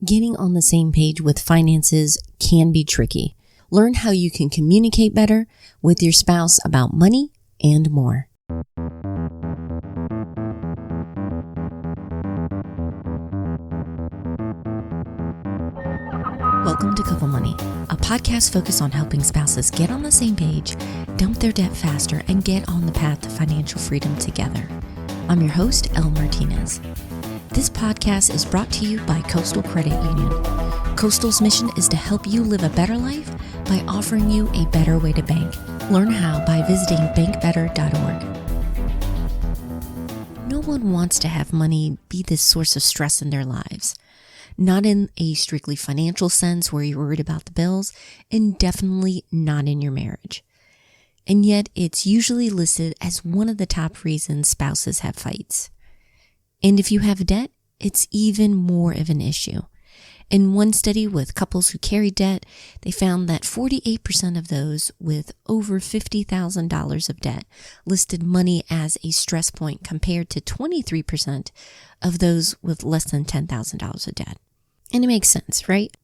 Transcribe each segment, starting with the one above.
Getting on the same page with finances can be tricky. Learn how you can communicate better with your spouse about money and more. Welcome to Couple Money, a podcast focused on helping spouses get on the same page, dump their debt faster, and get on the path to financial freedom together. I'm your host, Elle Martinez. This podcast is brought to you by Coastal Credit Union. Coastal's mission is to help you live a better life by offering you a better way to bank. Learn how by visiting bankbetter.org. No one wants to have money be this source of stress in their lives. Not in a strictly financial sense where you're worried about the bills, and definitely not in your marriage. And yet it's usually listed as one of the top reasons spouses have fights. And if you have debt, it's even more of an issue. In one study with couples who carry debt, they found that 48% of those with over $50,000 of debt listed money as a stress point compared to 23% of those with less than $10,000 of debt. And it makes sense, right?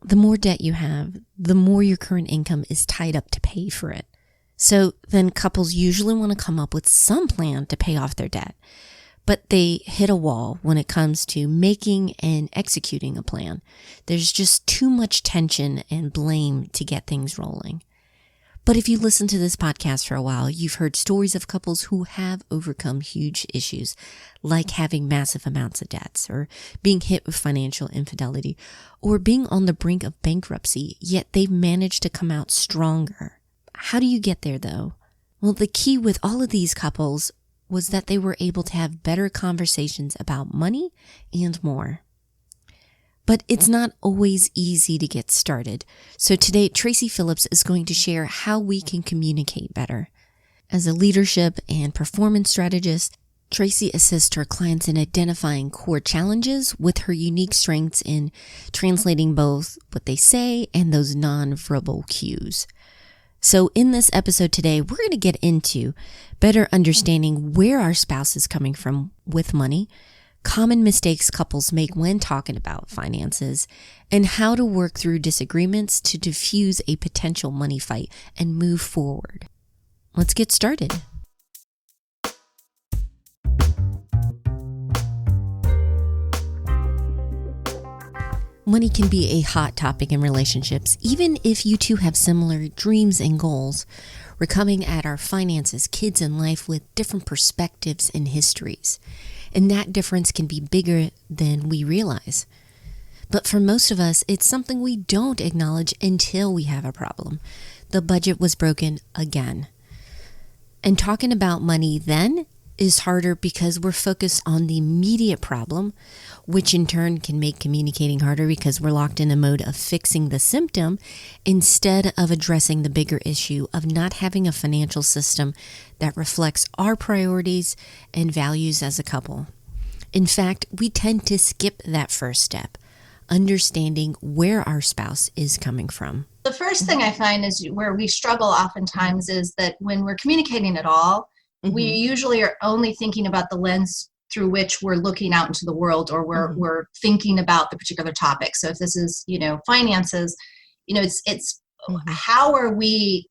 The more debt you have, the more your current income is tied up to pay for it. So then couples usually want to come up with some plan to pay off their debt. But they hit a wall when it comes to making and executing a plan. There's just too much tension and blame to get things rolling. But if you listen to this podcast for a while, you've heard stories of couples who have overcome huge issues, like having massive amounts of debts, or being hit with financial infidelity, or being on the brink of bankruptcy, yet they've managed to come out stronger. How do you get there, though? Well, the key with all of these couples was that they were able to have better conversations about money and more. But it's not always easy to get started. So today, Tracy Phillips is going to share how we can communicate better. As a leadership and performance strategist, Tracy assists her clients in identifying core challenges with her unique strengths in translating both what they say and those nonverbal cues. So in this episode today, we're going to get into better understanding where our spouse is coming from with money, common mistakes couples make when talking about finances, and how to work through disagreements to diffuse a potential money fight and move forward. Let's get started. Money can be a hot topic in relationships, even if you two have similar dreams and goals. We're coming at our finances, kids, and life with different perspectives and histories. And that difference can be bigger than we realize. But for most of us, it's something we don't acknowledge until we have a problem. The budget was broken again. And talking about money then is harder because we're focused on the immediate problem, which in turn can make communicating harder because we're locked in a mode of fixing the symptom instead of addressing the bigger issue of not having a financial system that reflects our priorities and values as a couple. In fact, we tend to skip that first step, understanding where our spouse is coming from. The first thing I find is where we struggle oftentimes is that when we're communicating at all, we usually are only thinking about the lens through which we're looking out into the world, or we're thinking about the particular topic. So if this is, finances, it's how are we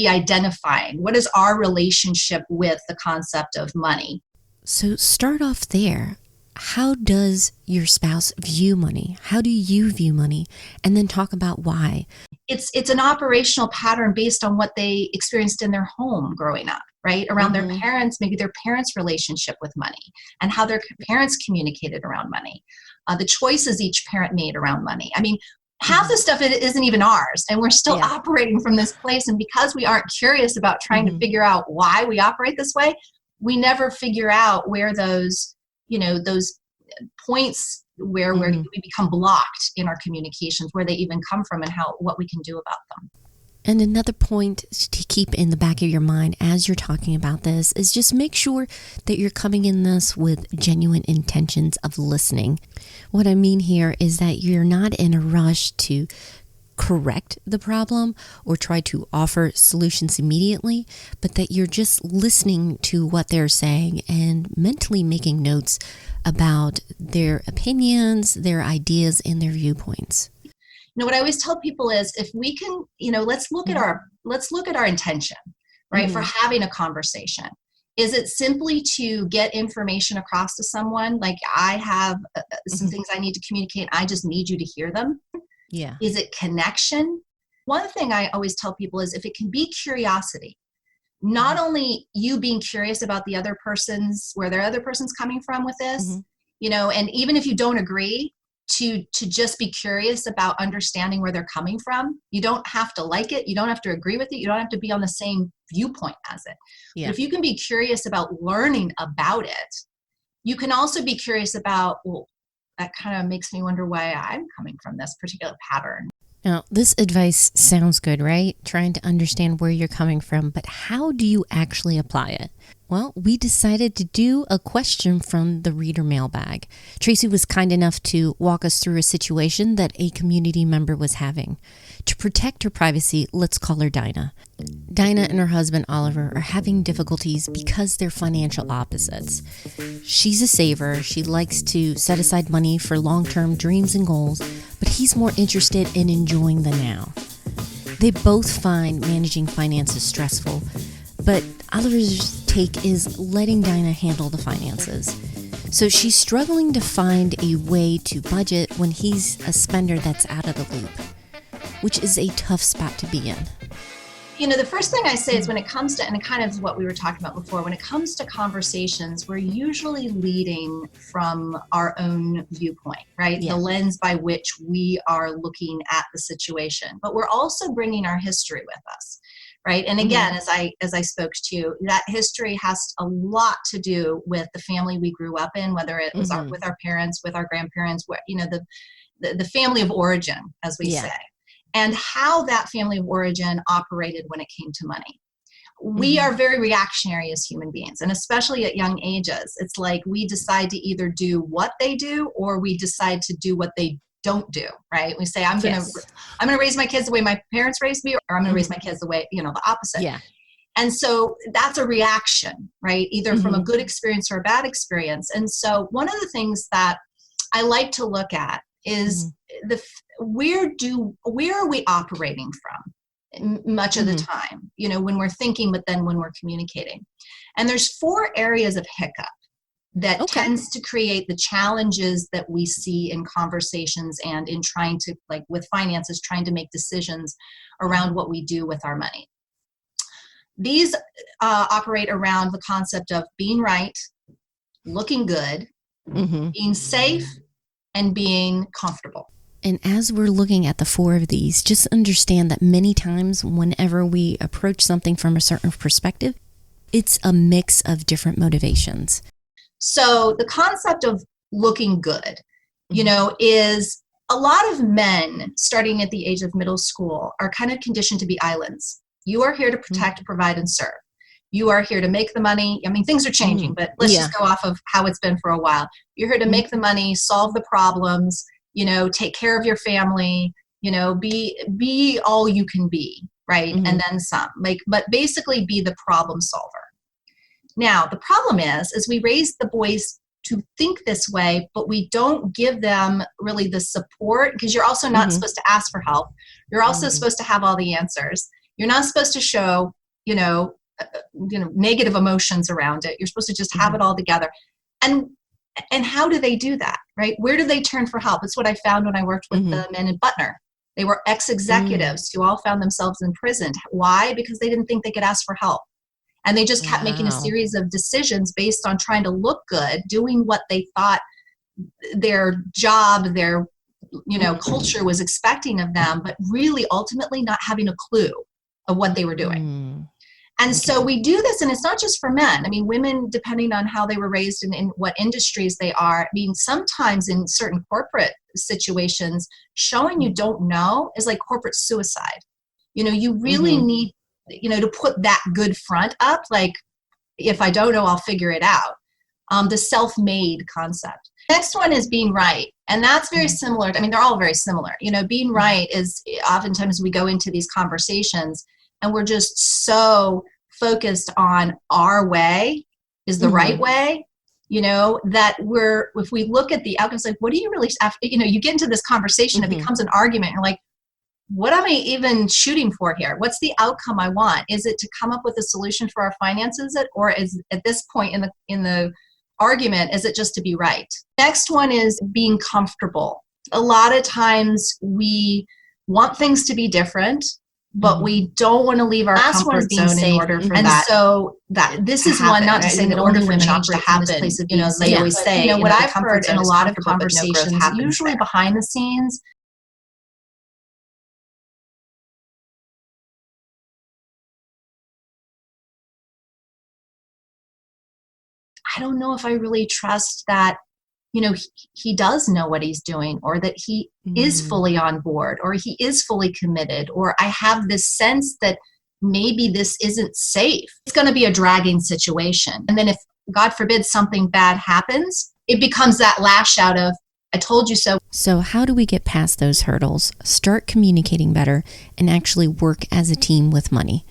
identifying? What is our relationship with the concept of money? So start off there. How does your spouse view money? How do you view money? And then talk about why. It's an operational pattern based on what they experienced in their home growing up, right? Around their parents, maybe their parents' relationship with money and how their parents communicated around money, the choices each parent made around money. I mean, half the stuff isn't even ours, and we're still operating from this place. And because we aren't curious about trying to figure out why we operate this way, we never figure out where those points where we become blocked in our communications, where they even come from and what we can do about them. And another point to keep in the back of your mind as you're talking about this is just make sure that you're coming in this with genuine intentions of listening. What I mean here is that you're not in a rush to correct the problem or try to offer solutions immediately, but that you're just listening to what they're saying and mentally making notes about their opinions, their ideas, and their viewpoints. What I always tell people is, if we can, let's look at our intention, right? For having a conversation. Is it simply to get information across to someone? Like, I have some things I need to communicate. I just need you to hear them. Yeah. Is it connection? One thing I always tell people is, if it can be curiosity, not only you being curious about where their other person's coming from with this, and even if you don't agree, to just be curious about understanding where they're coming from. You don't have to like it. You don't have to agree with it. You don't have to be on the same viewpoint as it. Yeah. But if you can be curious about learning about it, you can also be curious about, well, that kind of makes me wonder why I'm coming from this particular pattern. Now, this advice sounds good, right? Trying to understand where you're coming from, but how do you actually apply it? Well, we decided to do a question from the reader mailbag. Tracy was kind enough to walk us through a situation that a community member was having. To protect her privacy, let's call her Dinah. Dinah and her husband, Oliver, are having difficulties because they're financial opposites. She's a saver. She likes to set aside money for long-term dreams and goals, but he's more interested in enjoying the now. They both find managing finances stressful, but Oliver's take is letting Dinah handle the finances. So she's struggling to find a way to budget when he's a spender that's out of the loop, which is a tough spot to be in. The first thing I say is, when it comes to, and it kind of is what we were talking about before, when it comes to conversations, we're usually leading from our own viewpoint, right? Yeah. The lens by which we are looking at the situation, but we're also bringing our history with us, right? And again, as I spoke to you, that history has a lot to do with the family we grew up in, whether it was with our parents, with our grandparents, the family of origin, as we say. And how that family of origin operated when it came to money. We are very reactionary as human beings, and especially at young ages. It's like we decide to either do what they do, or we decide to do what they don't do, right? We say, I'm going to raise my kids the way my parents raised me, or I'm going to raise my kids the way, the opposite. Yeah. And so that's a reaction, right? Either from a good experience or a bad experience. And so one of the things that I like to look at is where are we operating from much of the time, when we're thinking, but then when we're communicating. And there's 4 areas of hiccup that tends to create the challenges that we see in conversations and in trying to, like with finances, trying to make decisions around what we do with our money. These operate around the concept of being right, looking good, being safe, and being comfortable. And as we're looking at the 4 of these, just understand that many times whenever we approach something from a certain perspective, it's a mix of different motivations. So the concept of looking good, is a lot of men starting at the age of middle school are kind of conditioned to be islands. You are here to protect, provide, and serve. You are here to make the money. I mean, things are changing, but let's just go off of how it's been for a while. You're here to make the money, solve the problems, take care of your family, be all you can be, right? And then some, but basically be the problem solver. Now, the problem is we raise the boys to think this way, but we don't give them really the support, because you're also not supposed to ask for help. You're also supposed to have all the answers. You're not supposed to show, negative emotions around it. You're supposed to just have it all together. And how do they do that, right? Where do they turn for help? It's what I found when I worked with the men in Butner. They were ex-executives who all found themselves imprisoned. Why? Because they didn't think they could ask for help. And they just kept making a series of decisions based on trying to look good, doing what they thought their job, their culture was expecting of them, but really ultimately not having a clue of what they were doing. And so we do this, and it's not just for men. I mean, women, depending on how they were raised and in what industries they are, I mean, sometimes in certain corporate situations, showing you don't know is like corporate suicide. You really need, to put that good front up, like, if I don't know, I'll figure it out. The self-made concept. Next one is being right. And that's very similar. I mean, they're all very similar. Being right is oftentimes we go into these conversations and we're just so focused on our way is the right way, that if we look at the outcomes, like, what do you really, you get into this conversation, it becomes an argument. You're like, what am I even shooting for here? What's the outcome I want? Is it to come up with a solution for our finances, or is at this point in the argument, is it just to be right? Next one is being comfortable. A lot of times we want things to be different, but we don't want to leave our comfort zone in order for that. And so this is one, not to say that only women operate from this place of being safe. They always say, what I've heard in a lot of conversations, usually behind the scenes, I don't know if I really trust that, he does know what he's doing, or that he is fully on board, or he is fully committed, or I have this sense that maybe this isn't safe. It's going to be a dragging situation. And then if, God forbid, something bad happens, it becomes that lash out of, I told you so. So how do we get past those hurdles, start communicating better, and actually work as a team with money?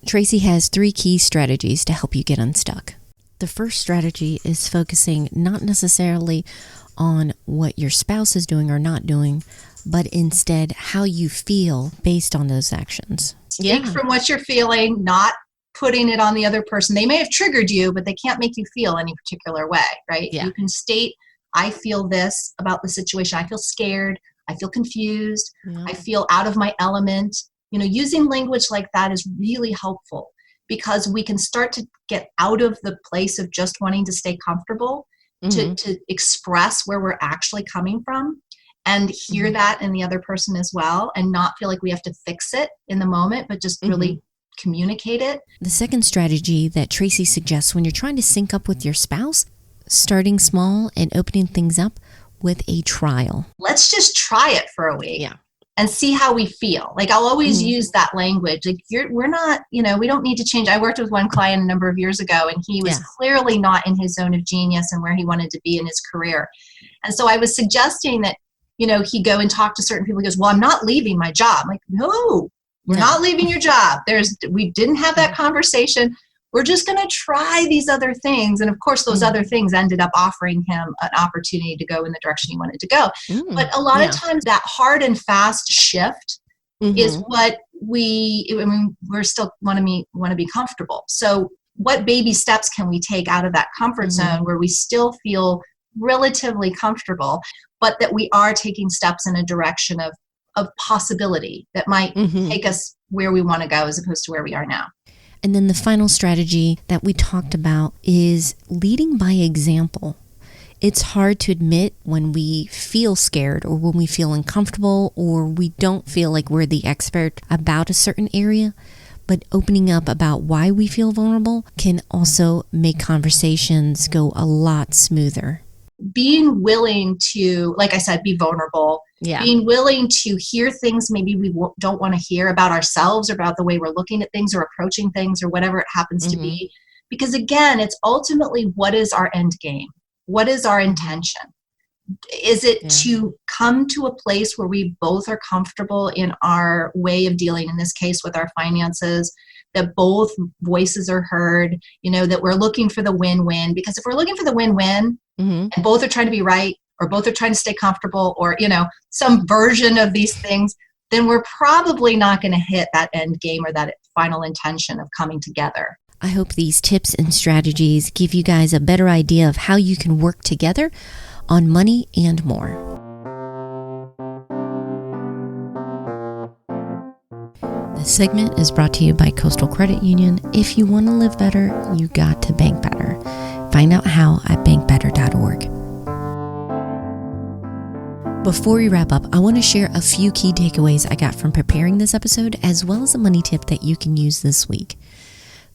Tracy has 3 key strategies to help you get unstuck. The first strategy is focusing not necessarily on what your spouse is doing or not doing, but instead how you feel based on those actions. Speak from what you're feeling, not putting it on the other person. They may have triggered you, but they can't make you feel any particular way, right? Yeah. You can state, I feel this about the situation. I feel scared. I feel confused. I feel out of my element. Using language like that is really helpful, because we can start to get out of the place of just wanting to stay comfortable, to express where we're actually coming from, and hear that in the other person as well, and not feel like we have to fix it in the moment, but just really communicate it. The second strategy that Tracy suggests when you're trying to sync up with your spouse, starting small and opening things up with a trial. Let's just try it for a week. And see how we feel. Like, I'll always use that language. Like, we're not, we don't need to change. I worked with one client a number of years ago, and he was clearly not in his zone of genius and where he wanted to be in his career. And so I was suggesting that, he go and talk to certain people. He goes, well, I'm not leaving my job. I'm like, no, we're not leaving your job. We didn't have that conversation. We're just going to try these other things. And of course, those other things ended up offering him an opportunity to go in the direction he wanted to go. But a lot of times that hard and fast shift is what we still want to be comfortable. So what baby steps can we take out of that comfort zone where we still feel relatively comfortable, but that we are taking steps in a direction of possibility that might take us where we want to go as opposed to where we are now. And then the final strategy that we talked about is leading by example. It's hard to admit when we feel scared, or when we feel uncomfortable, or we don't feel like we're the expert about a certain area, but opening up about why we feel vulnerable can also make conversations go a lot smoother. Being willing to, like I said, be vulnerable. Being willing to hear things maybe we don't want to hear about ourselves, or about the way we're looking at things or approaching things, or whatever it happens to be. Because again, it's ultimately, what is our end game? What is our intention? Is it to come to a place where we both are comfortable in our way of dealing, in this case with our finances, that both voices are heard, that we're looking for the win-win? Because if we're looking for the win-win, and both are trying to be right, or both are trying to stay comfortable, or, some version of these things, then we're probably not going to hit that end game or that final intention of coming together. I hope these tips and strategies give you guys a better idea of how you can work together on money and more. This segment is brought to you by Coastal Credit Union. If you want to live better, you got to bank better. Find out how at bankbetter.org. Before we wrap up, I want to share a few key takeaways I got from preparing this episode, as well as a money tip that you can use this week.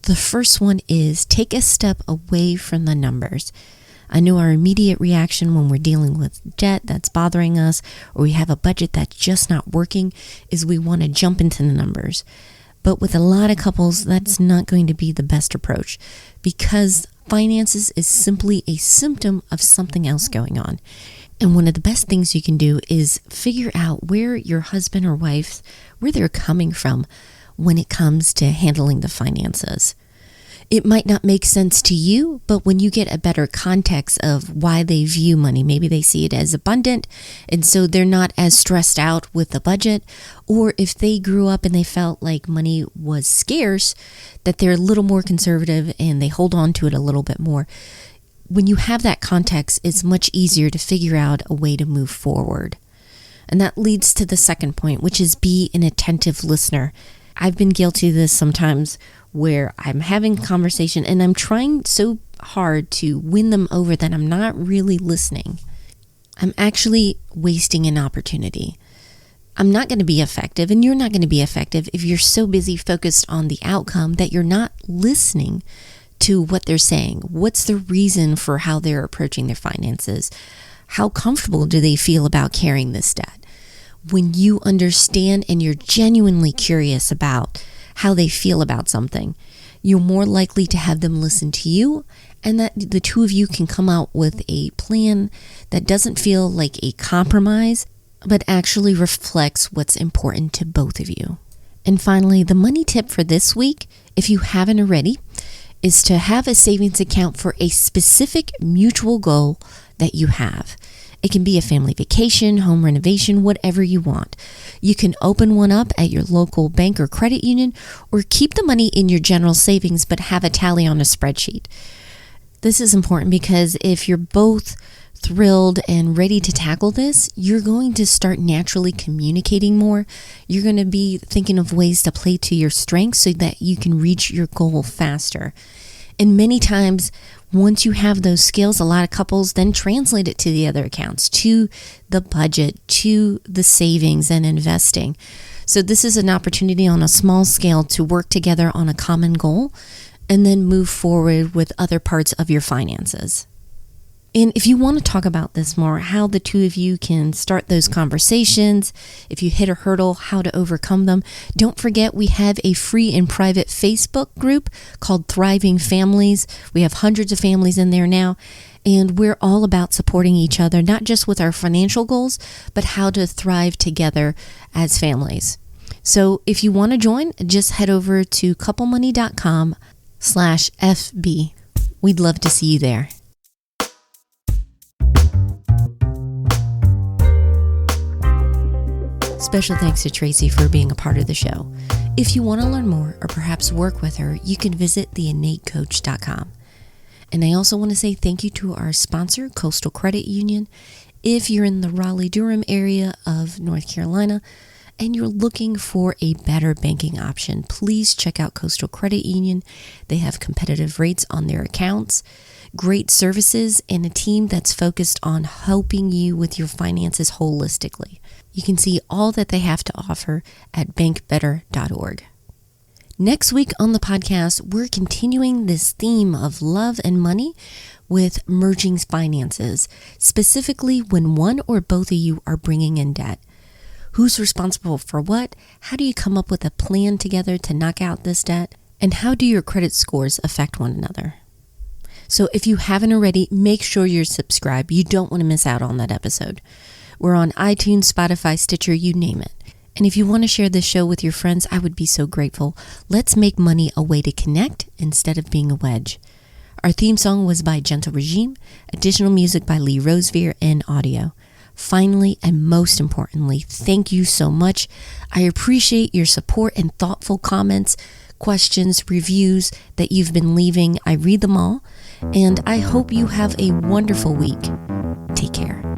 The first one is take a step away from the numbers. I know our immediate reaction when we're dealing with debt that's bothering us, or we have a budget that's just not working, is we want to jump into the numbers. But with a lot of couples, that's not going to be the best approach, because finances is simply a symptom of something else going on. And one of the best things you can do is figure out where your husband or wife, where they're coming from when it comes to handling the finances. It might not make sense to you, but when you get a better context of why they view money, maybe they see it as abundant, and so they're not as stressed out with the budget, or if they grew up and they felt like money was scarce, that they're a little more conservative and they hold on to it a little bit more. When you have that context, it's much easier to figure out a way to move forward. And that leads to the second point, which is be an attentive listener. I've been guilty of this sometimes where I'm having a conversation and I'm trying so hard to win them over that I'm not really listening. I'm actually wasting an opportunity. I'm not going to be effective, and you're not going to be effective if you're so busy focused on the outcome that you're not listening to what they're saying. What's the reason for how they're approaching their finances? How comfortable do they feel about carrying this debt? When you understand and you're genuinely curious about how they feel about something, you're more likely to have them listen to you, and that the two of you can come out with a plan that doesn't feel like a compromise, but actually reflects what's important to both of you. And finally, the money tip for this week, if you haven't already, is to have a savings account for a specific mutual goal that you have. It can be a family vacation, home renovation, whatever you want. You can open one up at your local bank or credit union, or keep the money in your general savings but have a tally on a spreadsheet. This is important because if you're both thrilled and ready to tackle this, you're going to start naturally communicating more. You're going to be thinking of ways to play to your strengths so that you can reach your goal faster. And many times, once you have those skills, a lot of couples then translate it to the other accounts, to the budget, to the savings and investing. So this is an opportunity on a small scale to work together on a common goal and then move forward with other parts of your finances. And if you want to talk about this more, how the two of you can start those conversations, if you hit a hurdle, how to overcome them, don't forget we have a free and private Facebook group called Thriving Families. We have hundreds of families in there now, and we're all about supporting each other, not just with our financial goals, but how to thrive together as families. So if you want to join, just head over to couplemoney.com/FB. We'd love to see you there. Special thanks to Tracy for being a part of the show. If you want to learn more or perhaps work with her, you can visit theinnatecoach.com. And I also want to say thank you to our sponsor, Coastal Credit Union. If you're in the Raleigh-Durham area of North Carolina and you're looking for a better banking option, please check out Coastal Credit Union. They have competitive rates on their accounts, great services, and a team that's focused on helping you with your finances holistically. You can see all that they have to offer at bankbetter.org. Next week on the podcast, we're continuing this theme of love and money with merging finances, specifically when one or both of you are bringing in debt. Who's responsible for what? How do you come up with a plan together to knock out this debt? And how do your credit scores affect one another? So if you haven't already, make sure you're subscribed. You don't want to miss out on that episode. We're on iTunes, Spotify, Stitcher, you name it. And if you want to share this show with your friends, I would be so grateful. Let's make money a way to connect instead of being a wedge. Our theme song was by Gentle Regime, additional music by Lee Rosevere, and audio. Finally, and most importantly, thank you so much. I appreciate your support and thoughtful comments, questions, reviews that you've been leaving. I read them all, and I hope you have a wonderful week. Take care.